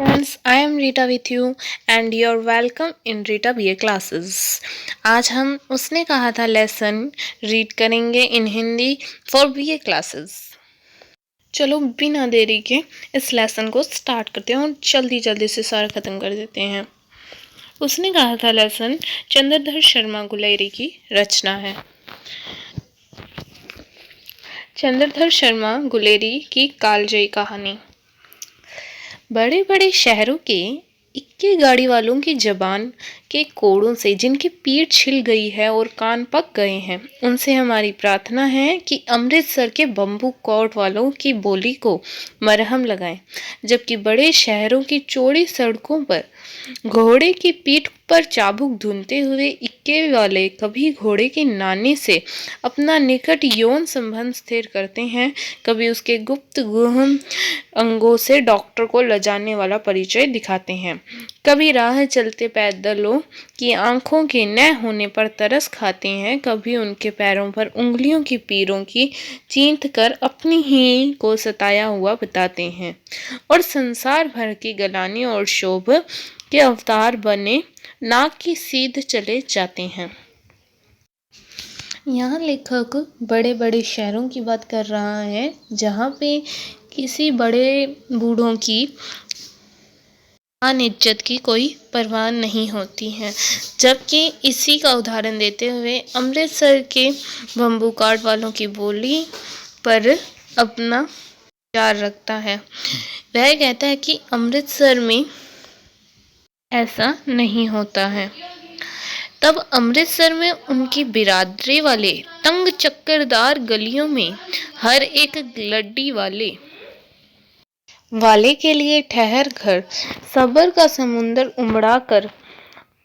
Friends, I am Rita with you and you're welcome in Rita BA classes. आज हम उसने कहा था लेसन रीड करेंगे इन हिंदी फॉर बीए क्लासेस। चलो बिना देरी के इस लेसन को स्टार्ट करते हैं और जल्दी जल्दी से सारा ख़त्म कर देते हैं। उसने कहा था लेसन चंद्रधर शर्मा गुलेरी की रचना है। चंद्रधर शर्मा गुलेरी की कालजयी कहानी। बड़े बड़े शहरों के इक्के गाड़ी वालों की जबान के कोड़ों से जिनकी पीठ छिल गई है और कान पक गए हैं, उनसे हमारी प्रार्थना है कि अमृतसर के बम्बू कोर्ट वालों की बोली को मरहम लगाएं, जबकि बड़े शहरों की चौड़ी सड़कों पर घोड़े की पीठ पर चाबुक ढूंढते हुए इक्के वाले कभी घोड़े की नानी से अपना निकट यौन संबंध स्थिर करते हैं, कभी उसके गुप्त गुहम अंगों से डॉक्टर को लजाने वाला परिचय दिखाते हैं, कभी राह चलते पैदलों की आंखों के न होने पर तरस खाते हैं, कभी उनके पैरों पर उंगलियों की पीरों की चींथ कर अपनी ही को सताया हुआ बताते हैं और संसार भर की गलानी और शोभ के अवतार बने नाक की सीध चले जाते हैं। यहाँ लेखक बड़े बड़े शहरों की बात कर रहा है जहाँ पे किसी बड़े बूढ़ों की इज्जत की कोई परवाह नहीं होती है, जबकि इसी का उदाहरण देते हुए अमृतसर के बम्बू काट वालों की बोली पर अपना विचार रखता है। वह कहता है कि अमृतसर में ऐसा नहीं होता है। तब अमृतसर में उनकी बिरादरी वाले तंग चक्करदार गलियों में हर एक लड्डी वाले के लिए ठहर घर, सबर का समुंदर उमड़ा कर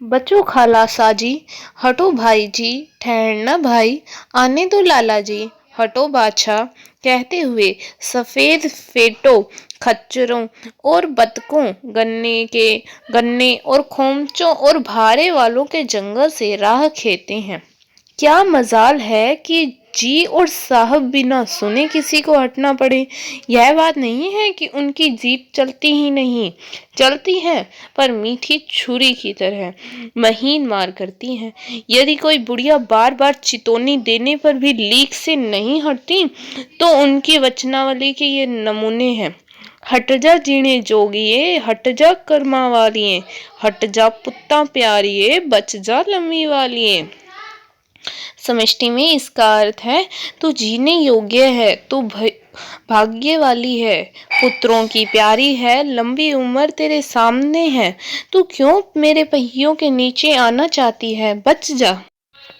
बचो खाला साजी, हटो भाई जी, ठहरना भाई, आने दो लाला जी, हटो बादशाह, कहते हुए सफ़ेद फेटों, खच्चरों और बतकों, गन्ने और खोमचों और भारे वालों के जंगल से राह खेते हैं। क्या मजाल है कि जी और साहब बिना सुने किसी को हटना पड़े। यह बात नहीं है कि उनकी जीप चलती ही नहीं, चलती है पर मीठी छुरी की तरह महीन मार करती है। यदि कोई बुढ़िया बार बार चितौनी देने पर भी लीक से नहीं हटती तो उनकी वचनावली के ये नमूने हैं। हट जा जीने जोगिए, हट जा कर्मा वालिए, हट जा पुत्ता प्यारिए, बच जा लम्बी वालिए। समष्टि में इसका अर्थ है तू जीने योग्य है, तू भाग्य वाली है, पुत्रों की प्यारी है, लंबी उम्र तेरे सामने है, तू क्यों मेरे पहियों के नीचे आना चाहती है, बच जा।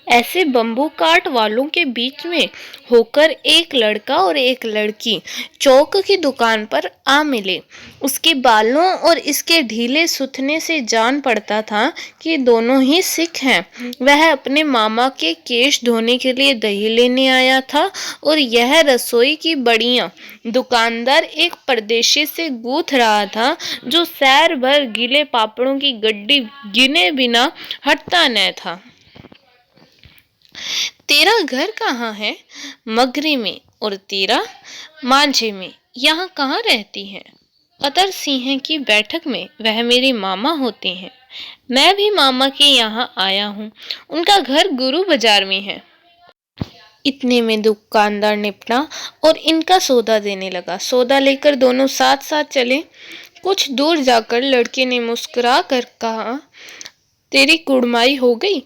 ऐसे बम्बू काट वालों के बीच में होकर एक लड़का और एक लड़की चौक की दुकान पर आ मिले। उसके बालों और इसके ढीले सुथने से जान पड़ता था कि दोनों ही सिख हैं। वह अपने मामा के केश धोने के लिए दही लेने आया था और यह रसोई की बड़ियां दुकानदार एक परदेशी से गूंथ रहा था जो सैर भर गीले पापड़ों की गड्डी गिने बिना हटता न था। तेरा घर कहाँ है? मगरी में। और तेरा? मांझे में। यहाँ कहाँ रहती है? अतर सिंह की बैठक में। वह मेरे मामा होते हैं। मैं भी मामा के यहाँ आया हूँ। उनका घर गुरु बाजार में है। इतने में दुकानदार निपटा और इनका सौदा देने लगा। सौदा लेकर दोनों साथ साथ चले। कुछ दूर जाकर लड़के ने मुस्कुरा कर कहा, तेरी कुड़माई हो गई?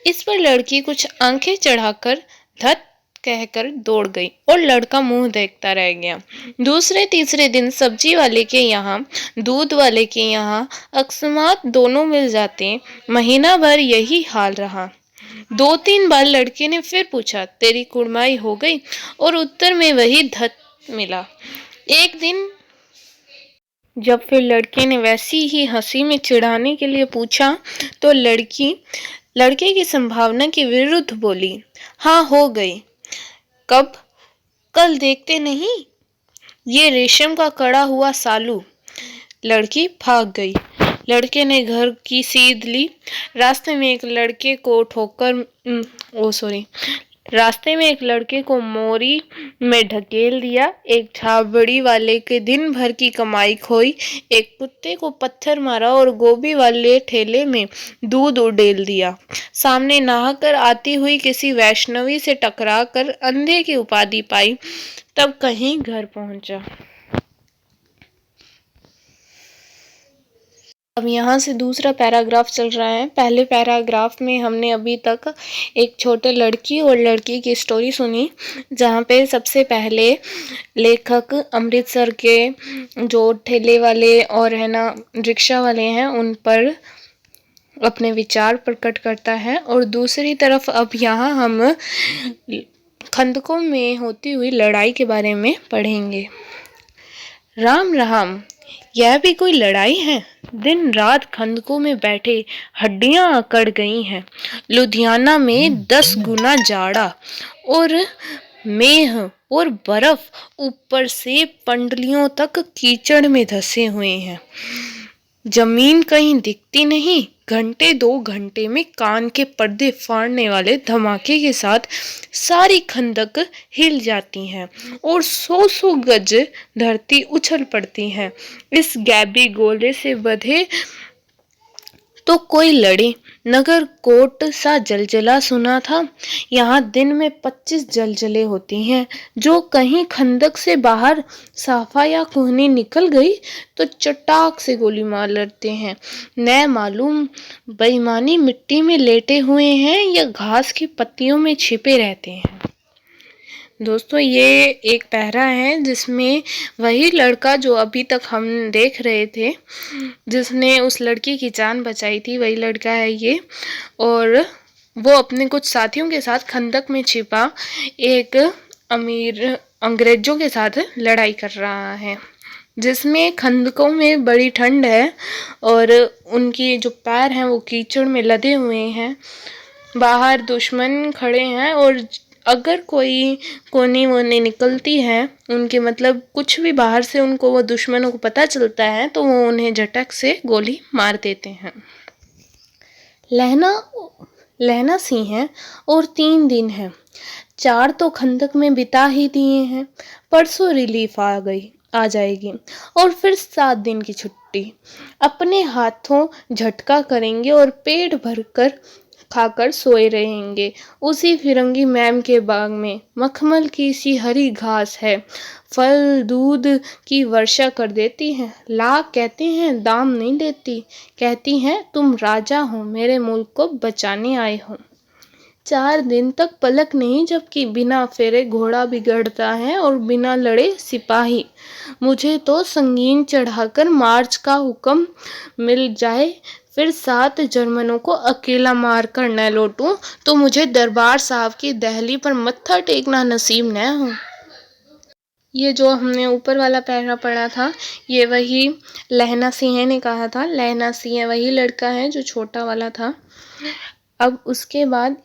इस पर लड़की कुछ आंखें चढ़ाकर धत कहकर दौड़ गई और लड़का मुंह देखता रह गया। दूसरे तीसरे दिन सब्जी वाले के यहाँ, दूध वाले के यहाँ अकस्मात दोनों मिल जाते। महीना भर यही हाल रहा। 2-3 बार लड़के ने फिर पूछा, तेरी कुड़माई हो गई? और उत्तर में वही धत मिला। एक दिन जब फिर लड़के ने वैसी ही हंसी में चिढ़ाने के लिए पूछा तो लड़के की संभावना के विरुद्ध बोली, हाँ हो गई। कब? कल देखते नहीं, ये रेशम का कड़ा हुआ सालू। लड़की भाग गई। लड़के ने घर की सीध ली। रास्ते में एक लड़के को रास्ते में एक लड़के को मोरी में ढकेल दिया, एक झाबड़ी वाले के दिन भर की कमाई खोई, एक कुत्ते को पत्थर मारा और गोभी वाले ठेले में दूध उड़ेल दिया। सामने नहाकर आती हुई किसी वैष्णवी से टकरा कर अंधे की उपाधि पाई, तब कहीं घर पहुंचा। अब यहाँ से दूसरा पैराग्राफ चल रहा है। पहले पैराग्राफ में हमने अभी तक एक छोटे लड़की और लड़की की स्टोरी सुनी, जहाँ पे सबसे पहले लेखक अमृतसर के जो ठेले वाले और है ना रिक्शा वाले हैं उन पर अपने विचार प्रकट करता है, और दूसरी तरफ अब यहाँ हम खंदकों में होती हुई लड़ाई के बारे में पढ़ेंगे। राम राम, यह भी कोई लड़ाई है? दिन रात खंदकों में बैठे हड्डियां अकड़ गई हैं। लुधियाना में 10 गुना जाड़ा और मेह और बर्फ, ऊपर से पंडलियों तक कीचड़ में धंसे हुए हैं। जमीन कहीं दिखती नहीं। घंटे 2 घंटे में कान के पर्दे फाड़ने वाले धमाके के साथ सारी खंदक हिल जाती हैं और 100 गज धरती उछल पड़ती है। इस गैबी गोले से बधे तो कोई लड़े। नगर कोट सा जलजला सुना था। यहाँ दिन में 25 जलजले होती हैं। जो कहीं खंदक से बाहर साफा या कोहनी निकल गई तो चटाक से गोली मार लेते हैं। न मालूम बेईमानी मिट्टी में लेटे हुए हैं या घास की पत्तियों में छिपे रहते हैं। दोस्तों, ये एक पैरा है जिसमें वही लड़का जो अभी तक हम देख रहे थे, जिसने उस लड़की की जान बचाई थी, वही लड़का है ये। और वो अपने कुछ साथियों के साथ खंदक में छिपा एक अमीर अंग्रेजों के साथ लड़ाई कर रहा है, जिसमें खंदकों में बड़ी ठंड है और उनकी जो पैर हैं वो कीचड़ में लदे हुए हैं। बाहर दुश्मन खड़े हैं और अगर कोई कोनी वोनी निकलती है उनके, मतलब कुछ भी बाहर से उनको वो दुश्मनों को पता चलता है तो वो उन्हें झटक से गोली मार देते हैं। लहना सी है और 3 दिन है। 4 तो खंदक में बिता ही दिए हैं। परसों रिलीफ आ जाएगी और फिर 7 दिन की छुट्टी। अपने हाथों झटका करेंगे और पेट भरकर खाकर सोए रहेंगे। उसी फिरंगी मैम के बाग में मखमल की सी हरी घास है। फल दूध की वर्षा कर देती है। लाख कहते हैं दाम नहीं देती। कहती हैं तुम राजा हो, मेरे मुल्क को बचाने आए हो। 4 दिन तक पलक नहीं झपकी। बिना फेरे घोड़ा बिगड़ता है और बिना लड़े सिपाही। मुझे तो संगीन चढ़ाकर मार्च का हुक्म मिल जाए, फिर 7 जर्मनों को अकेला मार कर न लौटूं तो मुझे दरबार साहब की दहली पर मत्था टेकना नसीब न हो। ये जो हमने ऊपर वाला पैरा पढ़ा था, ये वही लहना सिंह ने कहा था। लहना सिंह वही लड़का है जो छोटा वाला था। अब उसके बाद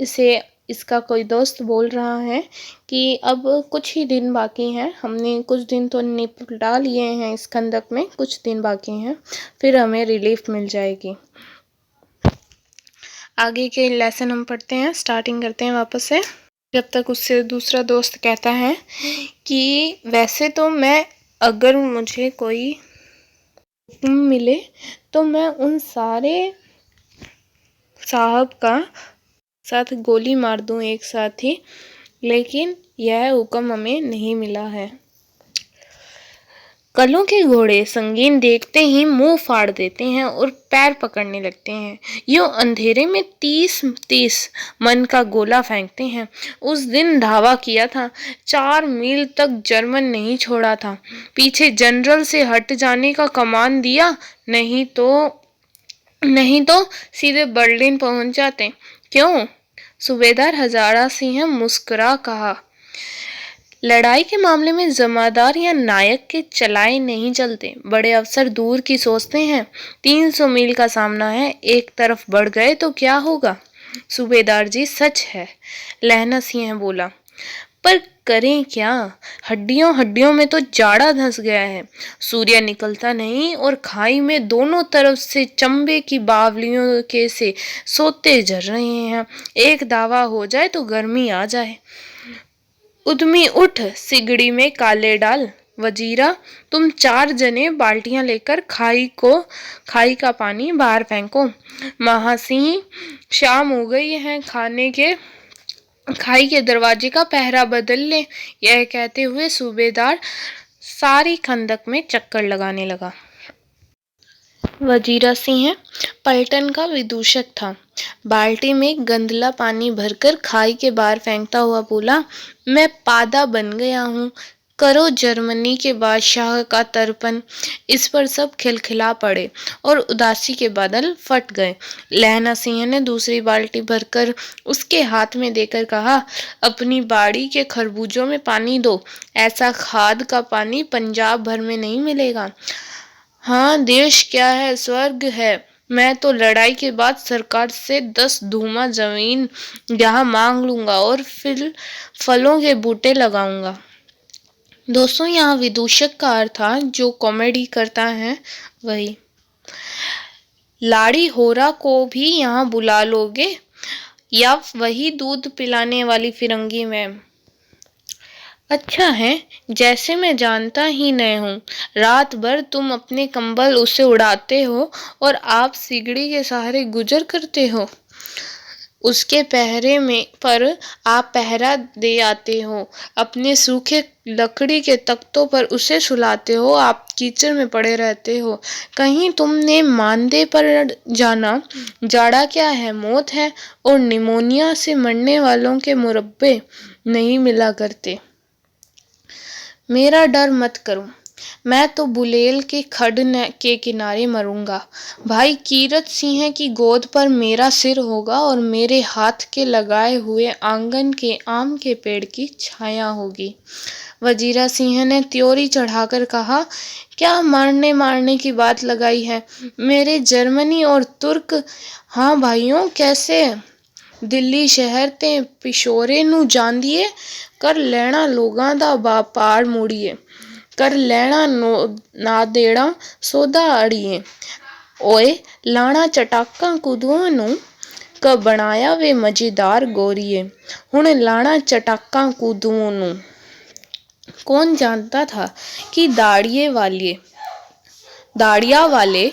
इसका कोई दोस्त बोल रहा है कि अब कुछ ही दिन बाकी हैं, हमने कुछ दिन तो निपटा लिए हैं इस खंदक में, कुछ दिन बाकी हैं, फिर हमें रिलीफ मिल जाएगी। आगे के लेसन हम पढ़ते हैं, स्टार्टिंग करते हैं वापस से। जब तक उससे दूसरा दोस्त कहता है कि वैसे तो मैं, अगर मुझे कोई हुक्म मिले तो मैं उन सारे साहब का साथ गोली मार दूं एक साथ ही, लेकिन यह हुक्म हमें नहीं मिला है। कलों के घोड़े संगीन देखते ही मुंह फाड़ देते हैं और पैर पकड़ने लगते हैं। यूं अंधेरे में 30 मन का गोला फेंकते हैं। उस दिन धावा किया था, 4 मील तक जर्मन नहीं छोड़ा था। पीछे जनरल से हट जाने का कमान दिया, नहीं तो सीधे बर्लिन पहुंच जाते। क्यों? सूबेदार हजारा सिंह मुस्कुरा कहा। लड़ाई के मामले में जमादार या नायक के चलाए नहीं चलते। बड़े अफसर दूर की सोचते हैं। 300 मील का सामना है, एक तरफ बढ़ गए तो क्या होगा? सूबेदार जी, सच है, लहना सिंह बोला, पर करें क्या, हड्डियों हड्डियों में तो जाड़ा धंस गया है। सूर्य निकलता नहीं और खाई में दोनों तरफ से चंबे की बावलियों के से सोते जर रहे हैं। एक दावा हो जाए तो गर्मी आ जाए। उद्यमी उठ, सिगड़ी में काले डाल। वजीरा, तुम 4 जने बाल्टियां लेकर खाई का पानी बाहर फेंको। महासिंह, शाम हो गई है, खाई के दरवाजे का पहरा बदल ले। यह कहते हुए सूबेदार सारी खंदक में चक्कर लगाने लगा। वजीरा सिंह पलटन का विदूषक था। बाल्टी में गंदला पानी भरकर खाई के बाहर फेंकता हुआ बोला, मैं पादा बन गया हूँ, करो जर्मनी के बादशाह का तर्पण। इस पर सब खिलखिला पड़े और उदासी के बादल फट गए। लहना सिंह ने दूसरी बाल्टी भरकर उसके हाथ में देकर कहा, अपनी बाड़ी के खरबूजों में पानी दो, ऐसा खाद का पानी पंजाब भर में नहीं मिलेगा। हाँ, देश क्या है, स्वर्ग है। मैं तो लड़ाई के बाद सरकार से 10 धूमा जमीन यहाँ मांग लूंगा और फिर फलों के बूटे लगाऊंगा। दोस्तों, यहाँ विदूषक का अर्थ था जो कॉमेडी करता है वही। लाड़ी होरा को भी यहाँ बुला लोगे, या वही दूध पिलाने वाली फिरंगी मैम? अच्छा है, जैसे मैं जानता ही नहीं हूँ। रात भर तुम अपने कंबल उसे उड़ाते हो और आप सिगड़ी के सहारे गुजर करते हो। उसके पहरे में पर आप पहरा दे आते हो। अपने सूखे लकड़ी के तख्तों पर उसे सुलाते हो, आप कीचड़ में पड़े रहते हो। कहीं तुमने मांदे पर जाना? जाड़ा क्या है, मौत है, और निमोनिया से मरने वालों के मुरब्बे नहीं मिला करते। मेरा डर मत करो, मैं तो बुलेल के खड के किनारे मरूंगा। भाई कीरत सिंह की गोद पर मेरा सिर होगा और मेरे हाथ के लगाए हुए आंगन के आम के पेड़ की छाया होगी। वजीरा सिंह ने त्योरी चढ़ाकर कहा, क्या मारने की बात लगाई है मेरे जर्मनी और तुर्क। हाँ भाइयों, कैसे? दिल्ली शहर ते पिछोरे नू जांदिए, कर लेना लोगां दा व्यापार मुड़िए, कर लेना ना देना सौदा अड़िए। ओए लाना चटाका कुदुआं नू क बनाया वे मजेदार गोरिए। हुण लाना चटाका कुदुआं नू। कौन जानता था कि दाड़िया वाले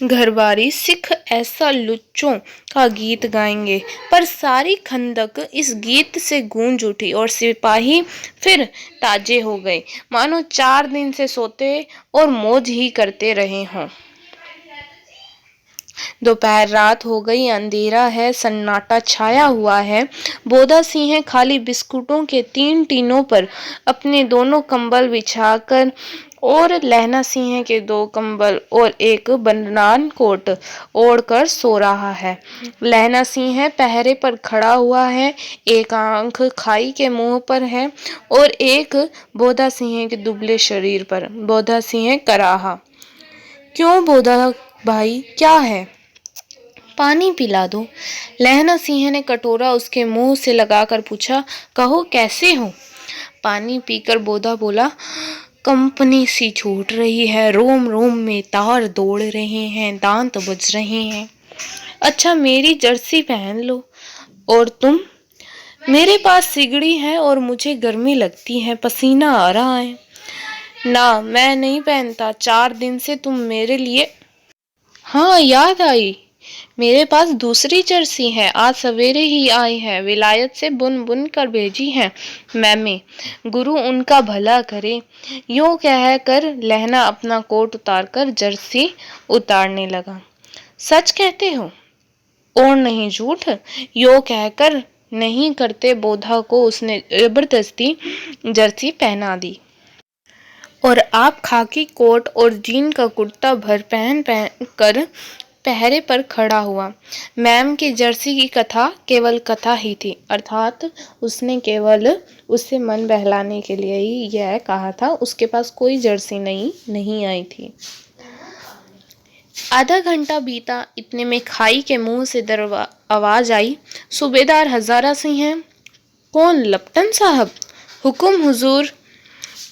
घरबारी सिख ऐसा लुच्चों का गीत गाएंगे। पर सारी खंदक इस गीत से गूंज उठी और सिपाही फिर ताजे हो गए, मानो 4 दिन से सोते और मौज ही करते रहे हों। दोपहर रात हो गई, अंधेरा है, सन्नाटा छाया हुआ है। बोधा सिंह खाली बिस्कुटों के 3 टीनों पर अपने दोनों कंबल बिछाकर और लहना सिंह के 2 कंबल और एक बनियान कोट ओढ़कर सो रहा है। लहना सिंह पहरे पर खड़ा हुआ है, एक आंख खाई के मुंह पर है और एक बोधा सिंह के दुबले शरीर पर। बोधा सिंह कराहा, क्यों बोधा भाई, क्या है? पानी पिला दो। लहना सिंह ने कटोरा उसके मुंह से लगाकर पूछा, कहो कैसे हो? पानी पीकर बोधा बोला, कंपनी सी छूट रही है, रोम रोम में तार दौड़ रहे हैं, दांत बज रहे हैं। अच्छा, मेरी जर्सी पहन लो। और तुम? मेरे पास सिगड़ी है और मुझे गर्मी लगती है, पसीना आ रहा है। ना, मैं नहीं पहनता, 4 दिन से तुम मेरे लिए। हाँ, याद आई, मेरे पास दूसरी जर्सी है, आज सवेरे ही आई है, विलायत से बुन बुन कर भेजी है मैंने, गुरु उनका भला करे। यूं कहकर लहना अपना कोट उतारकर जर्सी उतारने लगा। सच कहते हो और नहीं झूठ? यूं कहकर नहीं करते बोधा को उसने जबरदस्ती जर्सी पहना दी और आप खाकी कोट और जीन का कुर्ता भर पहन कर पहरे पर खड़ा हुआ। मैम की जर्सी की कथा केवल कथा ही थी, अर्थात उसने केवल उससे मन बहलाने के लिए ही यह कहा था। उसके पास कोई जर्सी नहीं आई थी। आधा घंटा बीता, इतने में खाई के मुंह से आवाज आई, सूबेदार हजारा सिंह हैं। कौन? लपटन साहब। हुकुम हुजूर,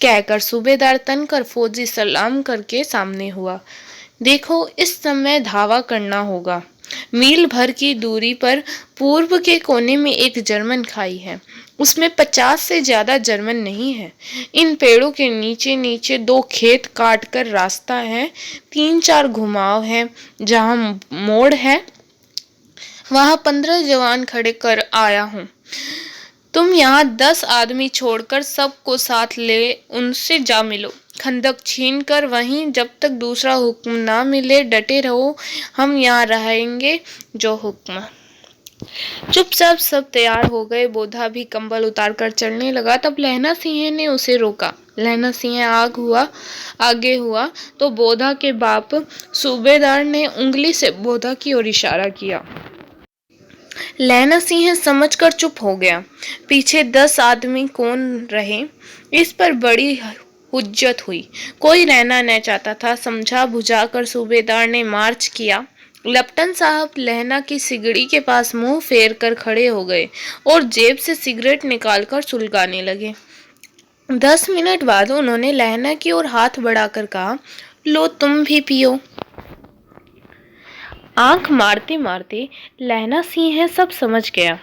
कहकर सूबेदार तनकर फौजी सलाम करके सामने हुआ। देखो, इस समय धावा करना होगा। मील भर की दूरी पर पूर्व के कोने में एक जर्मन खाई है। उसमें 50 से ज्यादा जर्मन नहीं है। इन पेड़ों के नीचे नीचे 2 खेत काट कर रास्ता है। 3-4 घुमाव है। जहाँ मोड़ है वहाँ 15 जवान खड़े कर आया हूँ। तुम यहाँ 10 आदमी छोड़कर सबको साथ ले उनसे जा मिलो। खंदक छीन कर वहीं जब तक दूसरा हुक्म ना मिले डटे रहो। हम यहाँ रहेंगे जो हुक्म। चुपचाप सब तैयार हो गए। बोधा भी कंबल उतार कर चलने लगा। तब लहना सिंह ने उसे रोका। लहना सिंह आगे हुआ तो बोधा के बाप सूबेदार ने उंगली से बोधा की ओर इशारा किया। लहना सिंह समझकर चुप हो गया। पीछे 10 आदमी कौन रहे, इस पर बड़ी हुज्जत हुई। कोई रहना न चाहता था। समझा बुझा कर सूबेदार ने मार्च किया। लपटन साहब लहना की सिगड़ी के पास मुंह फेर कर खड़े हो गए और जेब से सिगरेट निकालकर सुलगाने लगे। 10 मिनट बाद उन्होंने लहना की ओर हाथ बढ़ाकर कहा, लो तुम भी पियो। आंख मारते मारते लहना सिंह सब समझ गया।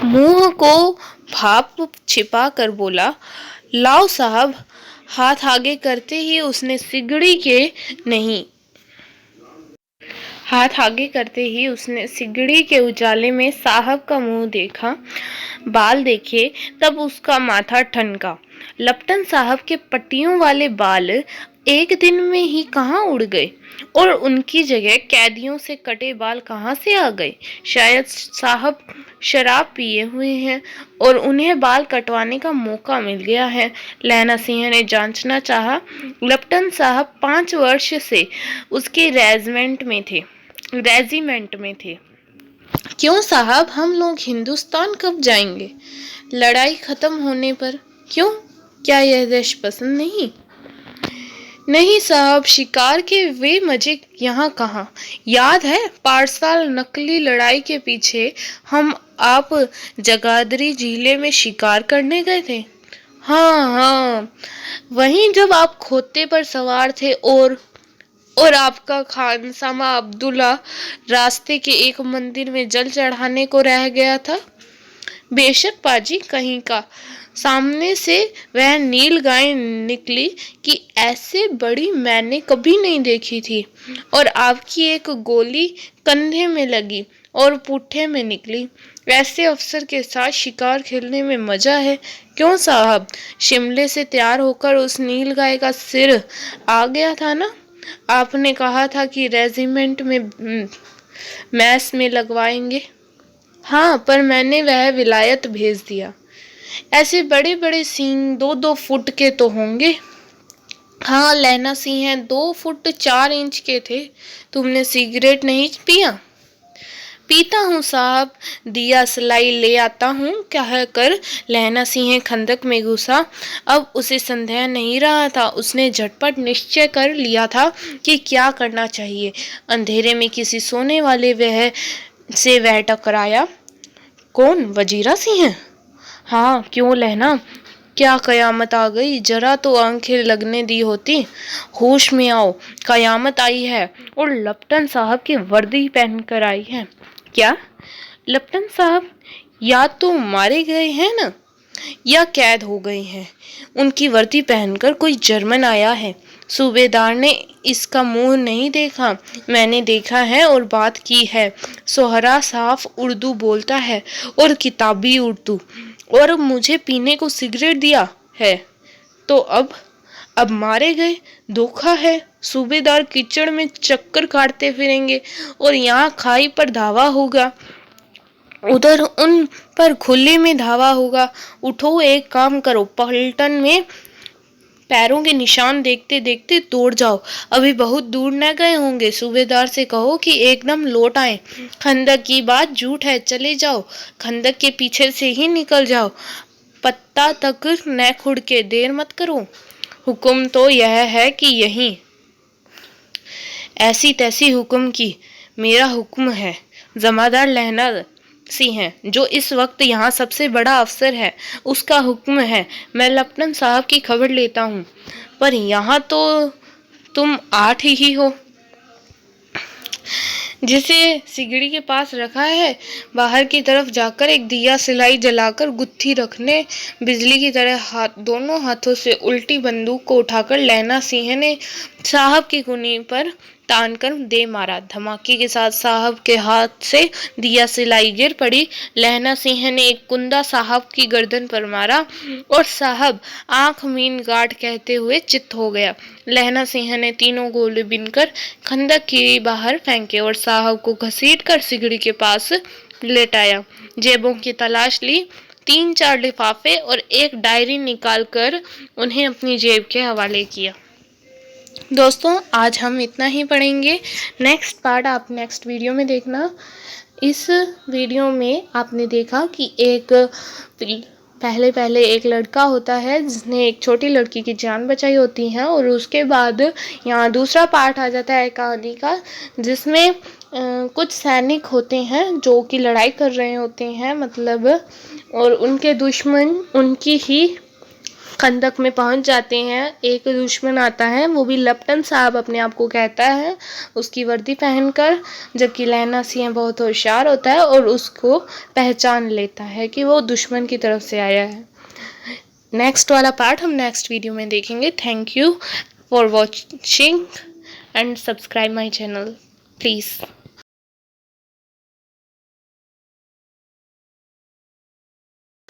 मुंह को भाप छिपा कर बोला, लाओ साहब। हाथ आगे करते ही उसने सिगड़ी के उजाले में साहब का मुंह देखा, बाल देखे, तब उसका माथा ठनका। लपटन साहब के पट्टियों वाले बाल एक दिन में ही कहाँ उड़ गए और उनकी जगह कैदियों से कटे बाल कहाँ से आ गए? शायद साहब शराब पिए हुए हैं और उन्हें बाल कटवाने का मौका मिल गया है। लहना सिंह ने जांचना चाहा। लपटन साहब 5 वर्ष से उसके रेजिमेंट में थे। क्यों साहब, हम लोग हिंदुस्तान कब जाएंगे? लड़ाई खत्म होने पर। क्यों, क्या यह देश पसंद नहीं? नहीं साहब, शिकार के वे मजे यहाँ कहाँ। याद है पारसाल नकली लड़ाई के पीछे हम आप जगाधरी जिले में शिकार करने गए थे। हाँ, वहीं जब आप खोते पर सवार थे और आपका खानसामा अब्दुल्ला रास्ते के एक मंदिर में जल चढ़ाने को रह गया था। बेशक पाजी, कहीं का। सामने से वह नील गाय निकली कि ऐसे बड़ी मैंने कभी नहीं देखी थी, और आपकी एक गोली कंधे में लगी और पुट्ठे में निकली। वैसे अफसर के साथ शिकार खेलने में मजा है। क्यों साहब, शिमले से तैयार होकर उस नील गाय का सिर आ गया था ना? आपने कहा था कि रेजिमेंट में मैस में लगवाएंगे। हाँ, पर मैंने वह विलायत भेज दिया। ऐसे बड़े बड़े सींग 2-2 फुट के तो होंगे। हाँ, लहना सिंह 2 फुट 4 इंच के थे। तुमने सिगरेट नहीं पिया? पीता हूँ साहब, दिया सलाई ले आता हूँ, कहकर लहना सिंह खंदक में घुसा। अब उसे संदेह नहीं रहा था। उसने झटपट निश्चय कर लिया था कि क्या करना चाहिए। अंधेरे में किसी सोने वाले से वह टकराया। कौन? वजीरा सिंह? हाँ, क्यों लहना, क्या कयामत आ गई? जरा तो आंखें लगने दी होती। होश में आओ, कयामत आई है और लपटन साहब की वर्दी पहनकर आई है। क्या? लपटन साहब या तो मारे गए हैं ना, या कैद हो गए हैं। उनकी वर्दी पहनकर कोई जर्मन आया है। सूबेदार ने इसका मुंह नहीं देखा, मैंने देखा है और बात की है। सोहरा साफ उर्दू बोलता है और किताबी उर्दू, और मुझे पीने को सिगरेट दिया है। तो अब मारे गए। धोखा है। सूबेदार कीचड़ में चक्कर काटते फिरेंगे और यहाँ खाई पर धावा होगा, उधर उन पर खुले में धावा होगा। उठो, एक काम करो, पलटन में पैरों के निशान देखते देखते दौड़ जाओ। अभी बहुत दूर न गए होंगे। सूबेदार से कहो कि एकदम लौट आए। खंदक की बात झूठ है, चले जाओ। खंदक के पीछे से ही निकल जाओ। पत्ता तक न खुड़के, देर मत करो। हुक्म तो यह है कि यहीं। ऐसी तैसी हुक्म की, मेरा हुक्म है। जमादार लहना सी हैं, जो इस वक्त यहाँ सबसे बड़ा अफसर है, उसका हुक्म है। मैं लेफ्टिनेंट साहब की खबर लेता हूँ, पर यहाँ तो तुम 8 ही हो। जिसे सिगड़ी के पास रखा है, बाहर की तरफ जाकर एक दिया सिलाई जलाकर गुत्थी रखने, बिजली की तरह दोनों हाथों से उल्टी बंदूक को उठाकर लहना सिंह ने साहब की कुनी पर तान कर दे मारा। धमाके के साथ साहब के हाथ से दिया सिलाई गिर पड़ी। लहना सिंह ने एक कुंदा साहब की गर्दन पर मारा और साहब आंख मीन गाठ कहते हुए चित्त हो गया। लहना सिंह ने तीनों गोले बिनकर खंदक के बाहर फेंके और साहब को घसीट कर सिगड़ी के पास लेटाया। जेबों की तलाश ली, 3-4 लिफाफे और एक डायरी निकालकर उन्हें अपनी जेब के हवाले किया। दोस्तों, आज हम इतना ही पढ़ेंगे। नेक्स्ट पार्ट आप नेक्स्ट वीडियो में देखना। इस वीडियो में आपने देखा कि पहले एक लड़का होता है जिसने एक छोटी लड़की की जान बचाई होती है, और उसके बाद यहाँ दूसरा पार्ट आ जाता है कहानी का, जिसमें कुछ सैनिक होते हैं जो कि लड़ाई कर रहे होते हैं, मतलब, और उनके दुश्मन उनकी ही खंदक में पहुंच जाते हैं। एक दुश्मन आता है, वो भी लेफ्टिनेंट साहब अपने आप को कहता है, उसकी वर्दी पहनकर, जबकि लहना सिंह बहुत होशियार होता है और उसको पहचान लेता है कि वो दुश्मन की तरफ से आया है। नेक्स्ट वाला पार्ट हम नेक्स्ट वीडियो में देखेंगे। Thank you for watching and subscribe my channel please.